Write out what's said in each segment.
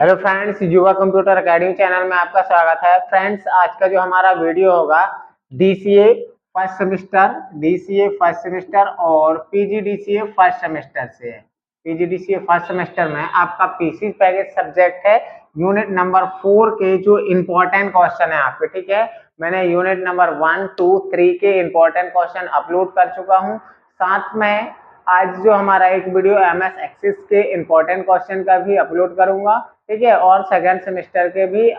Hello friends, युवा computer academy channel में आपका स्वागत है। फ्रेंड्स, आज का जो हमारा वीडियो होगा डीसीए फर्स्ट सेमेस्टर और पीजीडीसीए फर्स्ट सेमेस्टर से है। पीजीडीसीए फर्स्ट सेमेस्टर में आपका पीसी पैकेज सब्जेक्ट है। यूनिट नंबर 4 के जो इम्पोर्टेंट क्वेश्चन है आपके, ठीक है। मैंने यूनिट नंबर 1, 2, 3 के इम्पोर्टेंट क्वेश्चन अपलोड कर चुका हूँ। साथ में आज जो हमारा एक वीडियो एमएस एक्सेस के इम्पोर्टेंट क्वेश्चन का भी अपलोड करूंगा, ठीक है। और सेकेंड सेमेस्टर के भी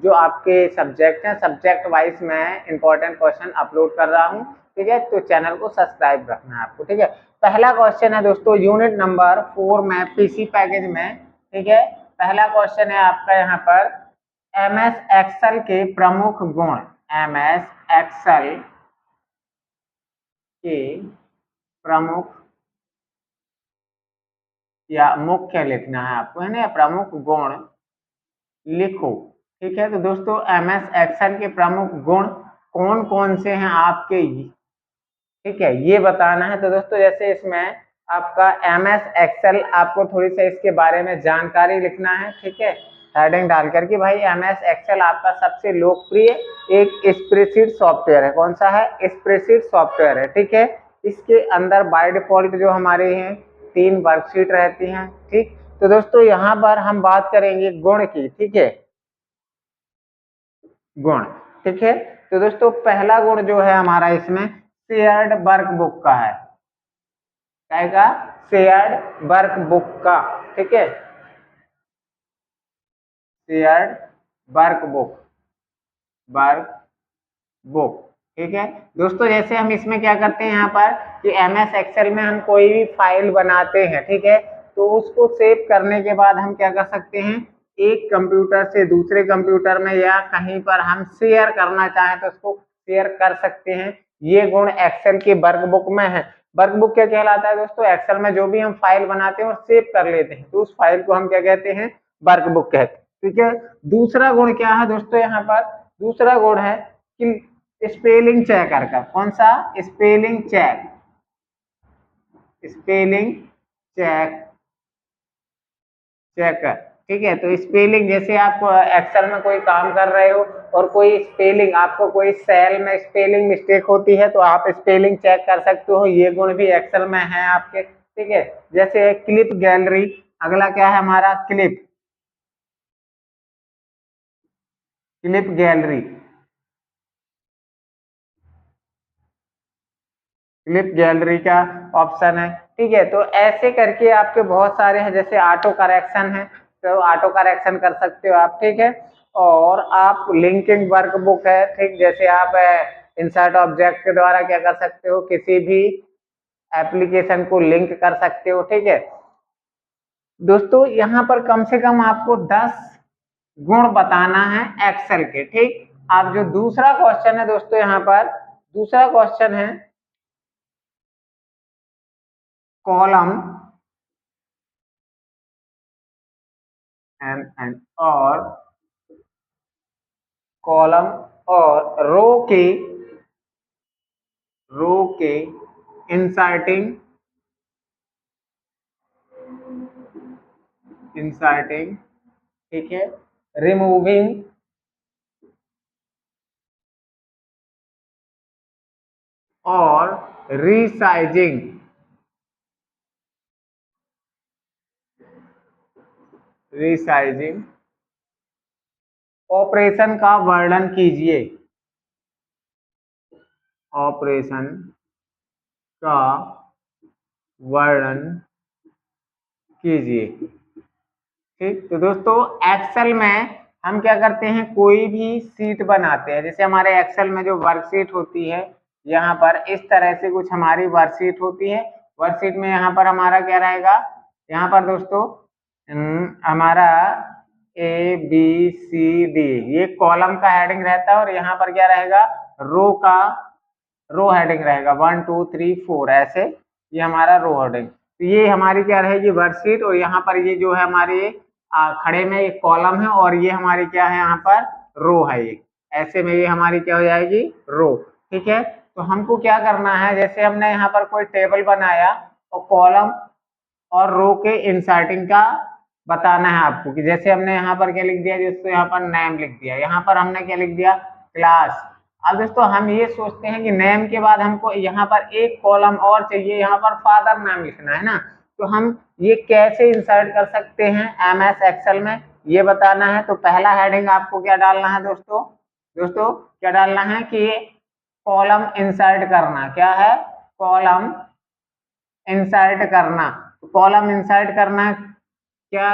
जो आपके सब्जेक्ट हैं, सब्जेक्ट वाइज मैं इम्पोर्टेंट क्वेश्चन अपलोड कर रहा हूं, ठीक है। तो चैनल को सब्सक्राइब रखना है आपको, ठीक है। पहला क्वेश्चन है दोस्तों यूनिट नंबर 4 में पीसी पैकेज में, ठीक है। पहला क्वेश्चन है आपका यहाँ पर एमएस एक्सेल के प्रमुख गुण। एमएस एक्सेल के प्रमुख या मुख्य लिखना है आपको, है ना। प्रमुख गुण लिखो, ठीक है। तो दोस्तों एमएस एक्सेल के प्रमुख गुण कौन कौन से हैं आपके, ठीक है, ये बताना है। तो दोस्तों जैसे इसमें आपका एमएस एक्सेल, आपको थोड़ी सी इसके बारे में जानकारी लिखना है, ठीक है। हेडिंग डालकर कि भाई एमएस एक्सेल आपका सबसे लोकप्रिय एक स्प्रेडशीट सॉफ्टवेयर है। कौन सा है? स्प्रेडशीट सॉफ्टवेयर है, ठीक है। इसके अंदर बाय डिफॉल्ट जो हमारे हैं 3 वर्कशीट रहती हैं, ठीक। तो दोस्तों यहाँ पर हम बात करेंगे गुण की, ठीक है, गुण, ठीक है। तो दोस्तों पहला गुण जो है हमारा इसमें शेयर्ड वर्कबुक का है। क्या? शेयर्ड वर्कबुक का, ठीक है। शेयर्ड वर्कबुक, वर्कबुक, ठीक है। दोस्तों जैसे हम इसमें क्या करते हैं यहाँ पर कि एमएस एक्सेल में हम कोई भी फाइल बनाते हैं, ठीक है। तो उसको सेव करने के बाद हम क्या कर सकते हैं, एक कंप्यूटर से दूसरे कंप्यूटर में या कहीं पर हम शेयर करना चाहें तो उसको शेयर कर सकते हैं। ये गुण एक्सेल की वर्कबुक में है। वर्कबुक क्या कहलाता है दोस्तों? एक्सेल में जो भी हम फाइल बनाते हैं और सेव कर लेते हैं तो उस फाइल को हम क्या कहते हैं? वर्कबुक कहते हैं, ठीक है। दूसरा गुण क्या है दोस्तों यहाँ पर? दूसरा गुण है कि स्पेलिंग चेकर का। कौन सा? Spelling check, spelling check, checker, ठीक है। तो स्पेलिंग, जैसे आप एक्सेल में कोई काम कर रहे हो और कोई स्पेलिंग, आपको कोई सेल में स्पेलिंग मिस्टेक होती है तो आप स्पेलिंग चेक कर सकते हो। ये गुण भी एक्सेल में है आपके, ठीक है। जैसे क्लिप गैलरी, अगला क्या है हमारा? Clip, clip gallery, clip gallery का ऑप्शन है, ठीक है। तो ऐसे करके आपके बहुत सारे हैं, जैसे ऑटो करेक्शन है तो ऑटो करेक्शन कर सकते हो आप, ठीक है। और आप लिंकिंग वर्कबुक है, ठीक। जैसे आप इंसर्ट ऑब्जेक्ट के द्वारा क्या कर सकते हो, किसी भी एप्लीकेशन को लिंक कर सकते हो, ठीक है। दोस्तों यहाँ पर कम से कम आपको 10 गुण बताना है एक्सेल के, ठीक। आप जो दूसरा क्वेश्चन है दोस्तों, यहाँ पर दूसरा क्वेश्चन है कॉलम एंड और कॉलम और रो के इंसर्टिंग, ठीक है, रिमूविंग और रीसाइजिंग, ऑपरेशन का वर्णन कीजिए, ऑपरेशन का वर्णन कीजिए, ठीक। तो दोस्तों एक्सेल में हम क्या करते हैं, कोई भी सीट बनाते हैं। जैसे हमारे एक्सेल में जो वर्कशीट होती है, यहाँ पर इस तरह से कुछ हमारी वर्कशीट होती है। वर्कशीट में यहाँ पर हमारा क्या रहेगा, यहाँ पर दोस्तों हमारा ABCD ये कॉलम का हेडिंग रहता है और यहाँ पर क्या रहेगा, रो हेडिंग रहेगा 1 2 3 4, ऐसे ये हमारा रो हेडिंग। तो ये हमारी क्या रहेगी, वर्कशीट। और यहाँ पर ये जो है हमारे खड़े में एक कॉलम है और ये हमारी क्या है, यहाँ पर रो है। ये ऐसे में ये हमारी क्या हो जाएगी, रो, ठीक है। तो हमको क्या करना है, जैसे हमने यहाँ पर कोई टेबल बनाया और कॉलम और रो के इंसर्टिंग का बताना है आपको कि जैसे हमने यहाँ पर क्या लिख दिया दोस्तों, यहाँ पर नेम लिख दिया, यहाँ पर हमने क्या लिख दिया, क्लास। अब दोस्तों हम ये सोचते हैं कि नेम के बाद हमको यहाँ पर एक कॉलम और चाहिए, यहाँ पर फादर नाम लिखना है ना, तो हम ये कैसे इंसर्ट कर सकते हैं MS एक्सेल में, ये बताना है। तो पहला हेडिंग आपको क्या डालना है दोस्तों, दोस्तों क्या डालना है कि कॉलम इंसर्ट करना, क्या है, कॉलम इंसर्ट करना। कॉलम इंसर्ट करना क्या,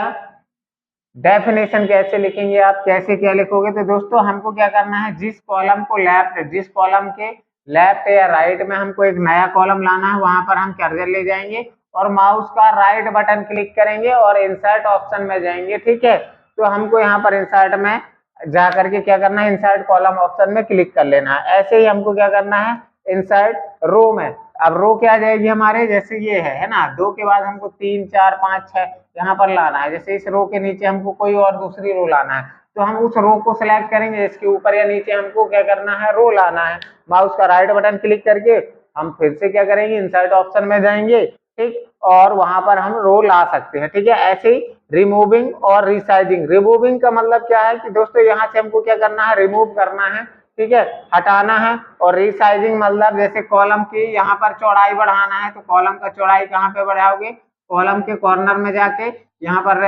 डेफिनेशन कैसे लिखेंगे आप, कैसे क्या लिखोगे, तो दोस्तों हमको क्या करना है, जिस कॉलम को लेफ्ट, जिस कॉलम के लेफ्ट या राइट में हमको एक नया कॉलम लाना है, वहां पर हम कर्सर ले जाएंगे और माउस का राइट बटन क्लिक करेंगे और इंसर्ट ऑप्शन में जाएंगे, ठीक है। तो हमको यहाँ पर इंसर्ट में जा करके क्या करना है, इंसर्ट कॉलम ऑप्शन में क्लिक कर लेना है। ऐसे ही हमको क्या करना है, इंसर्ट रो में, अब रो क्या आ जाएगी हमारे, जैसे ये है ना, 2 के बाद हमको 3 4 5 6 यहाँ पर लाना है। जैसे इस रो के नीचे हमको कोई और दूसरी रो लाना है, तो हम उस रो को सिलेक्ट करेंगे, इसके ऊपर या नीचे हमको क्या करना है, रो लाना है। माउस का राइट बटन क्लिक करके हम फिर से क्या करेंगे, इंसर्ट ऑप्शन में जाएंगे, ठीक, और वहां पर हम रो ला सकते हैं, ठीक है। ऐसे ही रिमूविंग और रिसाइजिंग, रिमूविंग का मतलब क्या है कि दोस्तों यहाँ से हमको क्या करना है, रिमूव करना है, ठीक है, हटाना है। और रिसाइजिंग मतलब जैसे कॉलम की यहाँ पर चौड़ाई बढ़ाना है, तो कॉलम का चौड़ाई कहाँ पे बढ़ाओगे, कॉलम के कॉर्नर में जाके यहाँ पर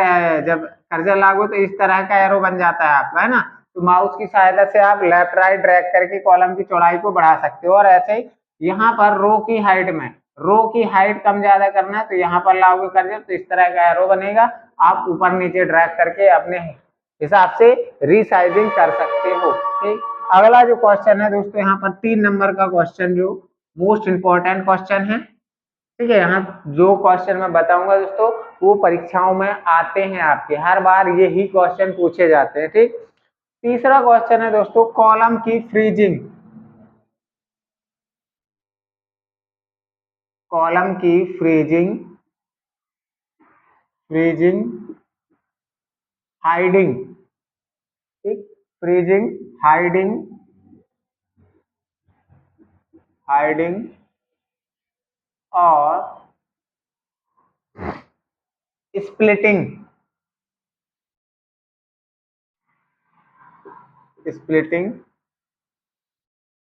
जब कर्सर लागू तो इस तरह का एरो बन जाता है आपका, है ना। तो माउस की सहायता से आप लेफ्ट राइट ड्रैग करके कॉलम की चौड़ाई को बढ़ा सकते हो। और ऐसे ही यहाँ पर रो की हाइट में, रो की हाइट कम ज्यादा करना है, तो यहाँ पर लागू कर्सर तो इस तरह का एरो बनेगा, आप ऊपर नीचे ड्रैग करके अपने हिसाब से रिसाइजिंग कर सकते हो, ठीक। अगला जो क्वेश्चन है दोस्तों, यहाँ पर 3 नंबर का क्वेश्चन जो मोस्ट इंपॉर्टेंट क्वेश्चन है, ठीक है। यहाँ जो क्वेश्चन मैं बताऊंगा दोस्तों वो परीक्षाओं में आते हैं, आपके हर बार यही क्वेश्चन पूछे जाते हैं, ठीक। तीसरा क्वेश्चन है दोस्तों, कॉलम की फ्रीजिंग, कॉलम की फ्रीजिंग, फ्रीजिंग हाइडिंग, ठीक, फ्रीजिंग हाइडिंग, हाइडिंग और स्प्लिटिंग, स्प्लिटिंग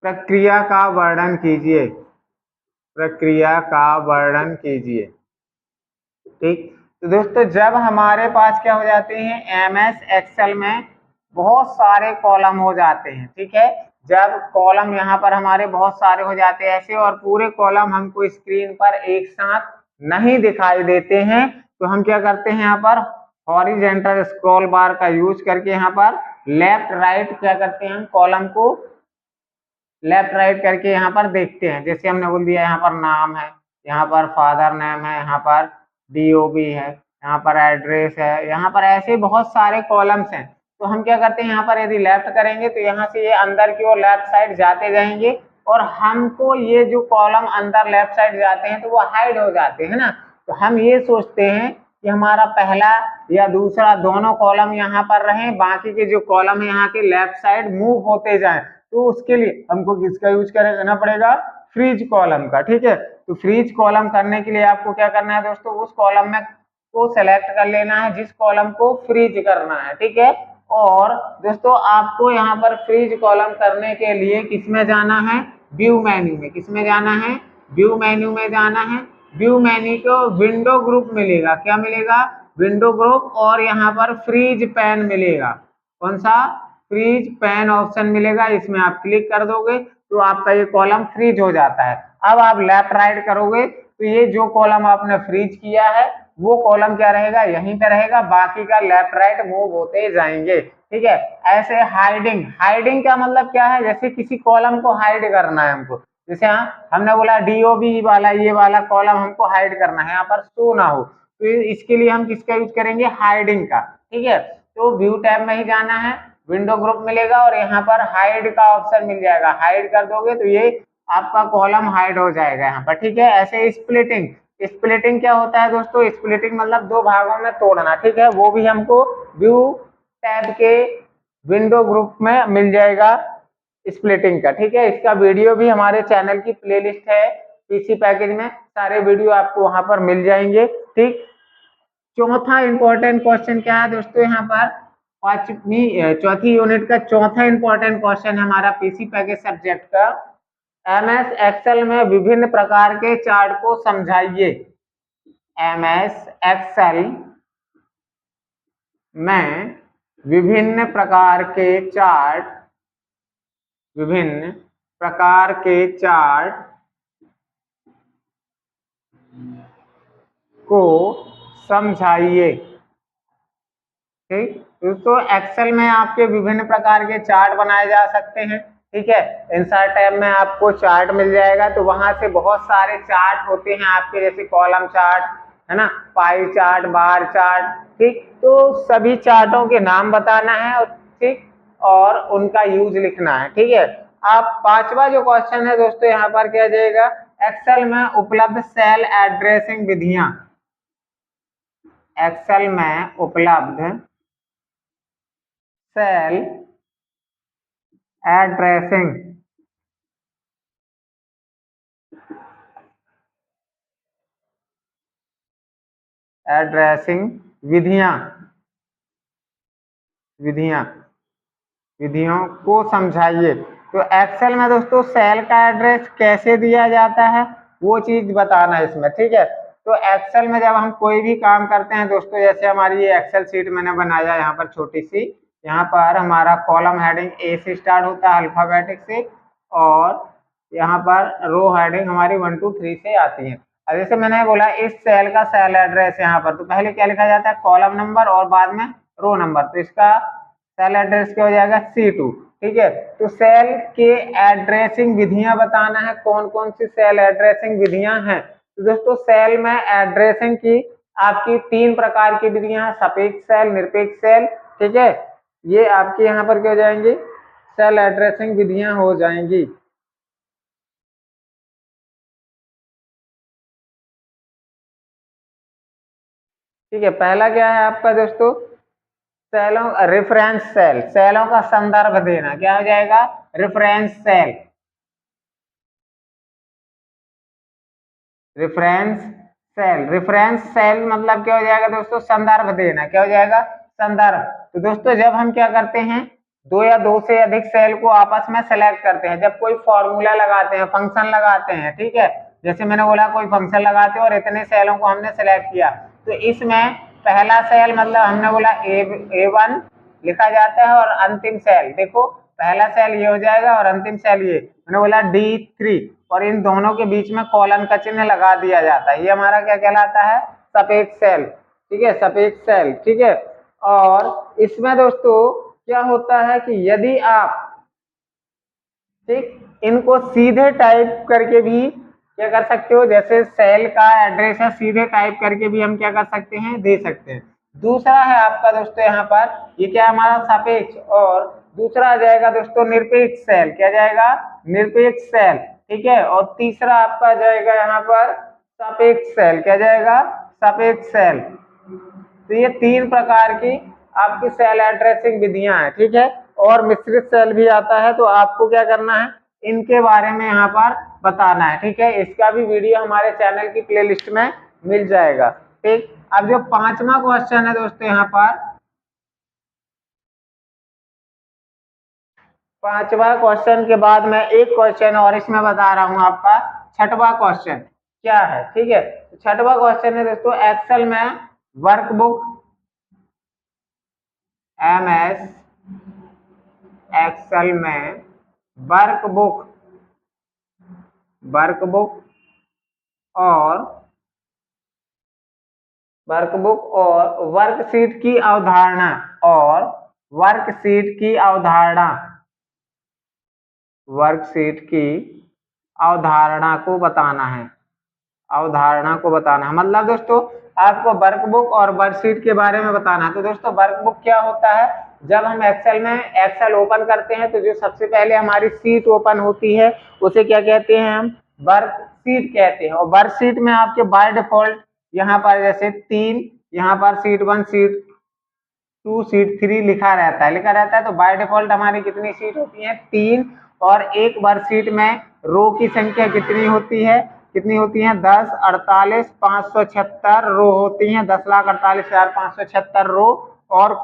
प्रक्रिया का वर्णन कीजिए, प्रक्रिया का वर्णन कीजिए, ठीक। तो दोस्तों जब हमारे पास क्या हो जाते हैं, MS एक्सेल में बहुत सारे कॉलम हो जाते हैं, ठीक है। जब कॉलम यहाँ पर हमारे बहुत सारे हो जाते हैं ऐसे, और पूरे कॉलम हमको स्क्रीन पर एक साथ नहीं दिखाई देते हैं, तो हम क्या करते हैं, यहाँ पर हॉरिजॉन्टल स्क्रॉल बार का यूज करके यहाँ पर लेफ्ट राइट क्या करते हैं, हम कॉलम को लेफ्ट राइट करके यहाँ पर देखते हैं। जैसे हमने बोल दिया यहाँ पर नाम है, यहाँ पर फादर नेम है, यहाँ पर DOB है, यहाँ पर एड्रेस है, यहाँ पर ऐसे बहुत सारे कॉलम्स हैं। तो हम क्या करते हैं, यहाँ पर यदि लेफ्ट करेंगे तो यहाँ से ये अंदर की ओर लेफ्ट साइड जाते जाएंगे, और हमको ये जो कॉलम अंदर लेफ्ट साइड जाते हैं तो वो हाइड हो जाते हैं ना। तो हम ये सोचते हैं कि हमारा पहला या दूसरा दोनों कॉलम यहाँ पर रहें, बाकी के जो कॉलम है यहाँ के लेफ्ट साइड मूव होते जाएं। तो उसके लिए हमको किसका यूज करना पड़ेगा, फ्रीज कॉलम का, ठीक है। तो फ्रीज कॉलम करने के लिए आपको क्या करना है दोस्तों, उस कॉलम में को सेलेक्ट कर लेना है जिस कॉलम को फ्रीज करना है, ठीक है। और दोस्तों आपको यहाँ पर फ्रीज कॉलम करने के लिए किसमें जाना है, व्यू मेन्यू में, किसमें जाना है, व्यू मेन्यू में जाना है। व्यू मेन्यू को विंडो ग्रुप मिलेगा, क्या मिलेगा, विंडो ग्रुप, और यहाँ पर फ्रीज पैन मिलेगा, कौन सा, फ्रीज पैन ऑप्शन मिलेगा, इसमें आप क्लिक कर दोगे तो आपका ये कॉलम फ्रीज हो जाता है। अब आप लेफ्ट राइट करोगे तो ये जो कॉलम आपने फ्रीज किया है वो कॉलम क्या रहेगा, यहीं पे रहेगा, बाकी का लेफ्ट राइट मूव होते जाएंगे, ठीक है। ऐसे हाइडिंग, हाइडिंग का मतलब क्या है, जैसे किसी कॉलम को हाइड करना है हमको, जैसे हमने बोला DOB वाला, ये वाला कॉलम हमको हाइड करना है, यहाँ पर शो ना हो, तो इसके लिए हम किसका यूज करेंगे, हाइडिंग का, ठीक है। तो व्यू टैब में ही जाना है, विंडो ग्रुप मिलेगा और यहाँ पर हाइड का ऑप्शन मिल जाएगा, हाइड कर दोगे तो ये आपका कॉलम हाइड हो जाएगा यहाँ पर, ठीक है। ऐसे स्प्लिटिंग, स्प्लिटिंग क्या होता है दोस्तों, स्प्लिटिंग मतलब 2 भागों में तोड़ना, ठीक है, वो भी हमको व्यू टैब के विंडो ग्रुप में मिल जाएगा स्प्लिटिंग का, ठीक है। इसका वीडियो भी हमारे चैनल की प्लेलिस्ट है PC पैकेज में, सारे वीडियो आपको वहां पर मिल जाएंगे, ठीक। चौथा इंपॉर्टेंट क्वेश्चन क्या है दोस्तों, यहाँ पर चौथी यूनिट का चौथा इंपॉर्टेंट क्वेश्चन है हमारा पीसी पैकेज सब्जेक्ट का, एमएस एक्सेल में विभिन्न प्रकार के चार्ट को समझाइए। एमएस एक्सेल में विभिन्न प्रकार के चार्ट, विभिन्न प्रकार के चार्ट को समझाइए। ठीक, दोस्तों एक्सेल में आपके विभिन्न प्रकार के चार्ट बनाए जा सकते हैं। ठीक है, इंसर्ट टैब में आपको चार्ट मिल जाएगा, तो वहां से बहुत सारे चार्ट होते हैं आपके, जैसे कॉलम चार्ट है ना, पाई चार्ट, बार चार्ट। ठीक, तो सभी चार्टों के नाम बताना है और ठीक, और उनका यूज लिखना है। ठीक है, आप पांचवा जो क्वेश्चन है दोस्तों यहाँ पर क्या जाएगा, एक्सेल में उपलब्ध सेल एड्रेसिंग विधियां। एक्सेल में उपलब्ध सेल एड्रेसिंग विधियां, विधियों को समझाइए। तो एक्सेल में दोस्तों सेल का एड्रेस कैसे दिया जाता है वो चीज बताना है इसमें। ठीक है, तो एक्सेल में जब हम कोई भी काम करते हैं दोस्तों, जैसे हमारी ये एक्सेल शीट मैंने बनाया यहाँ पर छोटी सी, यहाँ पर हमारा कॉलम हेडिंग ए से स्टार्ट होता है अल्फाबेटिक से, और यहाँ पर रो हेडिंग हमारी 1 2 3 से आती है। अब जैसे मैंने बोला इस सेल का सेल एड्रेस यहाँ पर, तो पहले क्या लिखा जाता है, कॉलम नंबर और बाद में रो नंबर, तो इसका सेल एड्रेस क्या हो जाएगा, C2। ठीक है, तो सेल के एड्रेसिंग विधियां बताना है, कौन कौन सी सेल एड्रेसिंग विधियां हैं। तो दोस्तों सेल में एड्रेसिंग की आपकी 3 प्रकार की विधियां हैं, सापेक्ष सेल, निरपेक्ष सेल। ठीक है, ये आपके यहाँ पर क्या हो जाएंगी, सेल एड्रेसिंग विधियां हो जाएंगी। ठीक है, पहला क्या है आपका दोस्तों, सेलों रेफरेंस सेल, सेलों का संदर्भ देना, क्या हो जाएगा, रेफरेंस सेल। रेफरेंस सेल मतलब क्या हो जाएगा दोस्तों, संदर्भ देना, क्या हो जाएगा, संदर्भ। तो दोस्तों जब हम क्या करते हैं, दो या दो से अधिक सेल को आपस में सेलेक्ट करते हैं, जब कोई फॉर्मूला लगाते हैं, फंक्शन लगाते हैं, ठीक है, जैसे मैंने बोला कोई फंक्शन लगाते हैं और इतने सेलों को हमने सेलेक्ट किया, तो इसमें पहला सेल मतलब हमने बोला A1 लिखा जाता है, और अंतिम सेल देखो पहला सेल ये हो जाएगा और अंतिम सेल ये, मैंने बोला D3, और इन दोनों के बीच में कॉलन का चिन्ह लगा दिया जाता है, ये हमारा क्या कहलाता है, सापेक्ष सेल। ठीक है, सापेक्ष सेल। ठीक है, और इसमें दोस्तों क्या होता है कि यदि आप ठीक इनको सीधे टाइप करके भी क्या कर सकते हो, जैसे सेल का एड्रेस है सीधे टाइप करके भी हम क्या कर सकते हैं, दे सकते हैं। दूसरा है आपका दोस्तों यहाँ पर, ये क्या है हमारा सापेक्ष, और दूसरा आ जाएगा दोस्तों निरपेक्ष सेल, क्या जाएगा, निरपेक्ष सेल। ठीक है, और तीसरा आपका जाएगा यहाँ पर सापेक्ष सेल, क्या जाएगा, सापेक्ष सेल। तो ये 3 प्रकार की आपकी सेल एड्रेसिंग विधियां हैं। ठीक है, और मिश्रित सेल भी आता है, तो आपको क्या करना है, इनके बारे में यहाँ पर बताना है। ठीक है, इसका भी वीडियो हमारे चैनल की प्लेलिस्ट में मिल जाएगा। ठीक, अब जो 5वां क्वेश्चन है दोस्तों यहाँ पर, 5वां क्वेश्चन के बाद मैं एक क्वेश्चन और इसमें बता रहा हूँ आपका, 6वां क्वेश्चन क्या है। ठीक है, 6वां क्वेश्चन है दोस्तों, एक्सेल में वर्कबुक, MS एक्सेल में वर्कबुक, और वर्कशीट की अवधारणा, और वर्कशीट की अवधारणा, वर्कशीट की अवधारणा को बताना है, अवधारणा को बताना है, मतलब दोस्तों आपको वर्कबुक और वर्कशीट के बारे में बताना है। तो दोस्तों वर्कबुक क्या होता है, जब हम एक्सेल में एक्सेल ओपन करते हैं तो जो सबसे पहले हमारी शीट ओपन होती है उसे क्या कहते हैं, हम वर्कशीट कहते हैं। और वर्कशीट में आपके बाय डिफॉल्ट यहाँ पर जैसे 3, यहाँ पर शीट 1, शीट 2, शीट 3 लिखा रहता है, तो बाय डिफॉल्ट हमारी कितनी शीट होती है, 3, और एक वर्कशीट में रो की संख्या कितनी होती है, कितनी होती हैं 10,48,576 रो होती हैं, 10,48,576 रो, और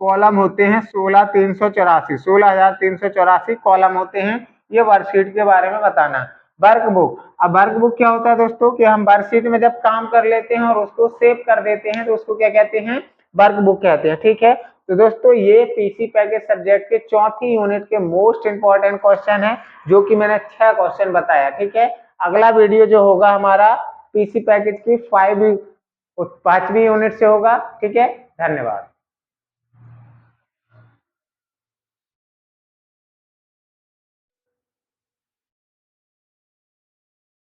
कॉलम होते हैं 16,384 कॉलम होते हैं। ये वर्कशीट के बारे में बताना। वर्कबुक, अब वर्कबुक क्या होता है दोस्तों कि हम वर्कशीट में जब काम कर लेते हैं और उसको सेव कर देते हैं तो उसको क्या कहते हैं, वर्कबुक कहते हैं। ठीक है, तो दोस्तों ये पीसी पैकेज सब्जेक्ट के चौथी यूनिट के मोस्ट इंपॉर्टेंट क्वेश्चन है, जो कि मैंने 6 क्वेश्चन बताया। ठीक है, अगला वीडियो जो होगा हमारा पीसी पैकेज की 5वीं यूनिट से होगा। ठीक है, धन्यवाद।